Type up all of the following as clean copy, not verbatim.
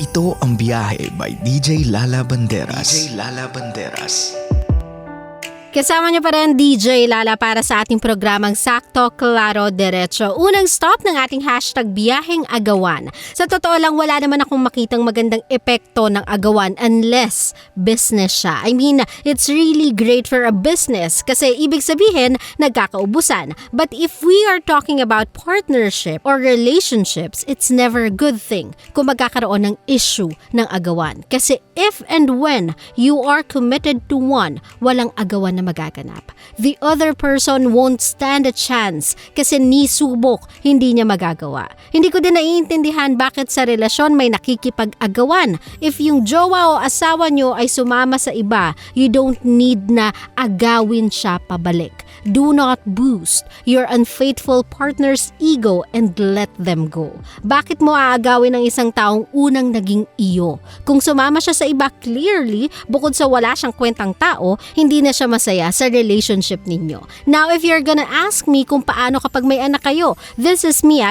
Ito ang Biyahe by DJ Lala Banderas. DJ Lala Banderas. Kasama niyo pa rin DJ Lala para sa ating programang Sakto, Klaro, Diretso. Unang stop ng ating hashtag Biyaheng Agawan. Sa totoo lang, wala naman akong makitang magandang epekto ng agawan unless business siya. I mean, it's really great for a business kasi ibig sabihin, nagkakaubusan. But if we are talking about partnership or relationships, it's never a good thing kung magkakaroon ng issue ng agawan. Kasi if and when you are committed to one, walang agawan na magaganap. The other person won't stand a chance kasi ni subok hindi niya magagawa. Hindi ko din naiintindihan bakit sa relasyon may nakikipag-agawan. If yung jowa o asawa nyo ay sumama sa iba, you don't need na agawin siya pabalik. Do not boost your unfaithful partner's ego and let them go. Bakit mo aagawin ng isang taong unang naging iyo? Kung sumama siya sa iba, clearly, bukod sa wala siyang kwentang tao, hindi na siya masaya sa relationship ninyo. Now, if you're gonna ask me kung paano kapag may anak kayo, this is me.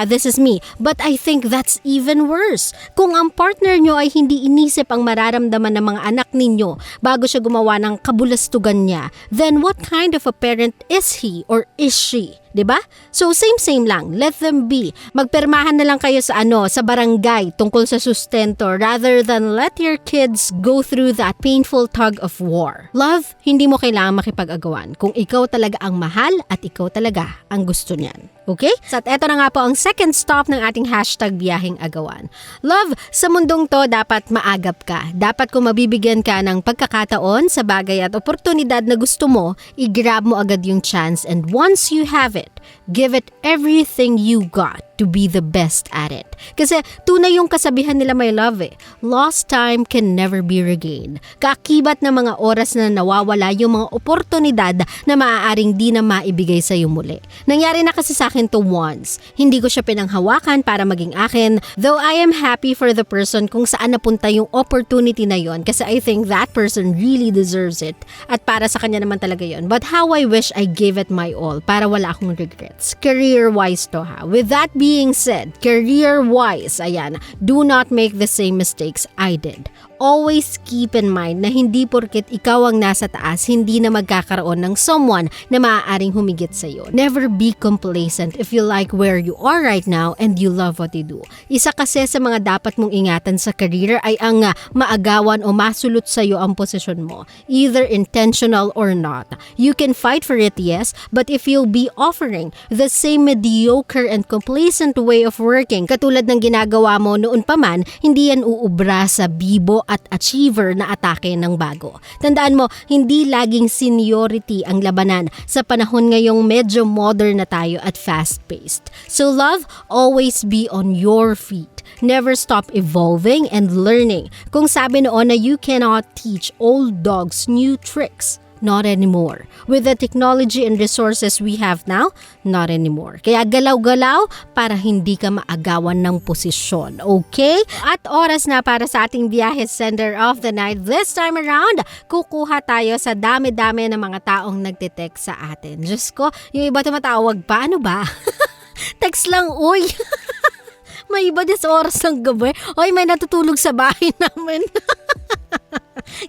But I think that's even worse. Kung ang partner nyo ay hindi inisip ang mararamdaman ng mga anak ninyo bago siya gumawa ng kabulastugan niya, then what kind of a parent is he or is she? 'Di ba? So same lang, let them be. Magpermahan na lang kayo sa barangay tungkol sa sustento rather than let your kids go through that painful tug of war. Love, hindi mo kailangan makipag-agawan kung ikaw talaga ang mahal at ikaw talaga ang gusto niyan. Okay? So at eto na nga po ang second stop ng ating hashtag Biyaheng Agawan. Love, sa mundong to dapat maagap ka. Dapat kung mabibigyan ka ng pagkakataon sa bagay at oportunidad na gusto mo, i-grab mo agad yung chance and once you have it, give it everything you got to be the best at it. Kasi tunay yung kasabihan nila, my love lost time can never be regained. Kakibat na mga oras na nawawala yung mga oportunidad na maaaring di na maibigay sa'yo muli. Nangyari na kasi sa akin to once. Hindi ko siya pinanghawakan para maging akin, though I am happy for the person kung saan napunta yung opportunity na yon kasi I think that person really deserves it at para sa kanya naman talaga yon. But how I wish I gave it my all para wala akong regrets. Career-wise to ha. With that being said, career-wise, ayan, do not make the same mistakes I did. Always keep in mind na hindi porket ikaw ang nasa taas, hindi na magkakaroon ng someone na maaaring humigit sa iyo. Never be complacent if you like where you are right now and you love what you do. Isa kasi sa mga dapat mong ingatan sa career ay ang maagawan o masulot sa iyo ang posisyon mo, either intentional or not. You can fight for it, yes, but if you'll be offering the same mediocre and complacent way of working katulad ng ginagawa mo noon pa man, hindi yan uubra sa bibo at achiever na atake ng bago. Tandaan mo, hindi laging seniority ang labanan sa panahon ngayong medyo modern na tayo at fast-paced. So love, always be on your feet. Never stop evolving and learning. Kung sabi noon na you cannot teach old dogs new tricks, not anymore. With the technology and resources we have now, not anymore. Kaya galaw-galaw para hindi ka maagawan ng posisyon. Okay? At oras na para sa ating biyahe sender of the night. This time around, kukuha tayo sa dami-dami ng mga taong nagte-text sa atin. Diyos ko, yung iba tumatawag pa. Ano ba? Text lang, uy. May iba din sa oras ng gabi. Oy, may natutulog sa bahay namin.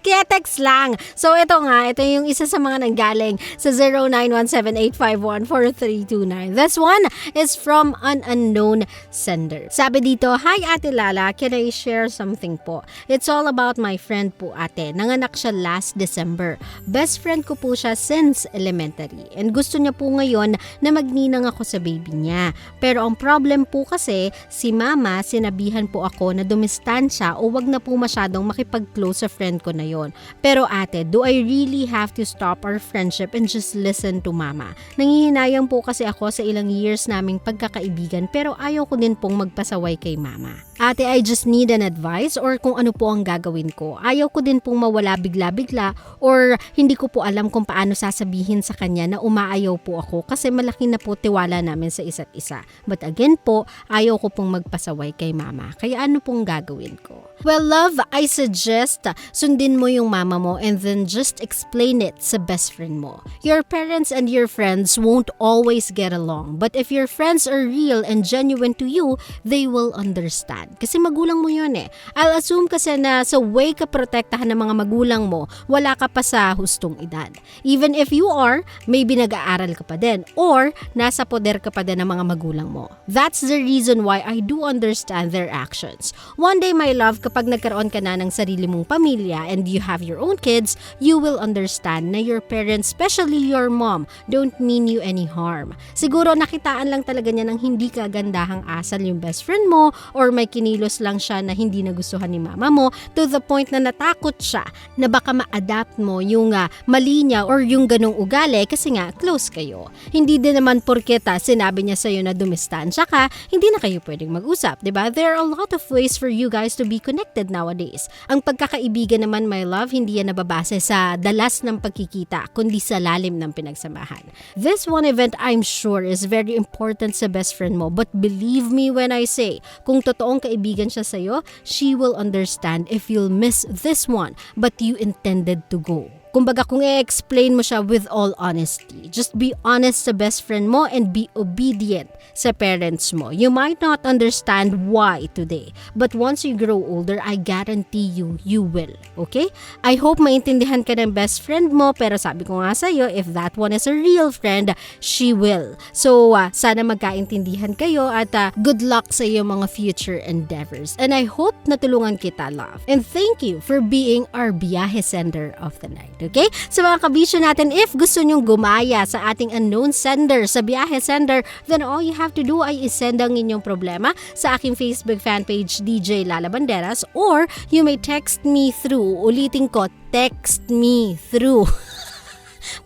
Kaya text lang. So ito yung isa sa mga nanggaling sa 0917-851-4329. This one is from an unknown sender. Sabi dito, Hi Ate Lala, can I share something po? It's all about my friend po ate. Nanganak siya last December. Best friend ko po siya since elementary. And gusto niya po ngayon na magninang ako sa baby niya. Pero ang problem po kasi, si mama sinabihan po ako na dumistansya o wag na po masyadong makipag-close sa friend ko na yon. Pero ate, do I really have to stop our friendship and just listen to mama? Nangihinayang po kasi ako sa ilang years naming pagkakaibigan pero ayaw ko din pong magpasaway kay mama. Ate, I just need an advice or kung ano po ang gagawin ko. Ayaw ko din pong mawala bigla-bigla or hindi ko po alam kung paano sasabihin sa kanya na umaayaw po ako kasi malaki na po tiwala namin sa isa't isa. But again po, ayaw ko pong magpasaway kay mama. Kaya ano pong gagawin ko? Well, love, I suggest sundin mo yung mama mo and then just explain it sa best friend mo. Your parents and your friends won't always get along. But if your friends are real and genuine to you, they will understand. Kasi magulang mo yun eh. I'll assume kasi na sa way ka protektahan ng mga magulang mo, wala ka pa sa hustong edad. Even if you are, maybe nag-aaral ka pa din or nasa poder ka pa din ng mga magulang mo. That's the reason why I do understand their actions. One day, my love, kapag nagkaroon ka na ng sarili mong pamilya and you have your own kids, you will understand na your parents, especially your mom, don't mean you any harm. Siguro nakitaan lang talaga niya ng hindi kagandahang asal yung best friend mo or may kinilos lang siya na hindi nagustuhan ni mama mo to the point na natakot siya na baka ma-adapt mo yung mali niya or yung ganong ugali kasi nga close kayo. Hindi din naman porket sinabi niya sa'yo na dumistansya ka, hindi na kayo pwedeng mag-usap, diba? There are a lot of ways for you guys to be connected nowadays. Ang pagkakaibigan naman, my love, hindi yan nababase sa dalas ng pagkikita, kundi sa lalim ng pinagsamahan. This one event, I'm sure, is very important sa best friend mo, but believe me when I say, kung totoong kaibigan siya sa'yo, she will understand if you'll miss this one, but you intended to go. Kumbaga kung i-explain mo siya with all honesty, just be honest sa best friend mo and be obedient sa parents mo. You might not understand why today, but once you grow older, I guarantee you will. Okay? I hope maintindihan ka ng best friend mo, pero sabi ko nga sa'yo, if that one is a real friend, she will. So, sana magkaintindihan kayo at good luck sa iyong mga future endeavors. And I hope natulungan kita, love. And thank you for being our biyahe sender of the night. Okay? Sa mga kabisyo natin, if gusto nyong gumaya sa ating unknown sender, sa biyahe sender, then all you have to do ay isend ang inyong problema sa aking Facebook fan page, DJ Lala Banderas, or you may text me through. Ulitin ko, text me through.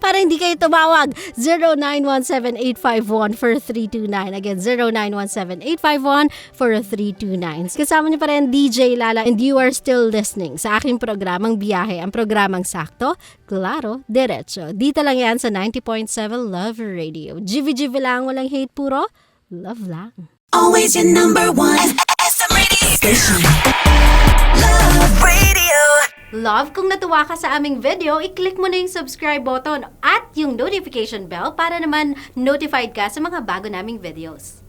Para hindi kayo tumawag, 0917-851-4329. Again, 0917-851-4329. Kasama niyo pa rin DJ Lala and you are still listening sa aking programang biyahe, ang programang sakto, klaro, diretso. Dito lang yan sa 90.7 Love Radio. GV lang, walang hate, puro love lang. Always your number one SM radio station. Love Radio. Love, kung natuwa ka sa aming video, i-click mo na yung subscribe button at yung notification bell para naman notified ka sa mga bago naming videos.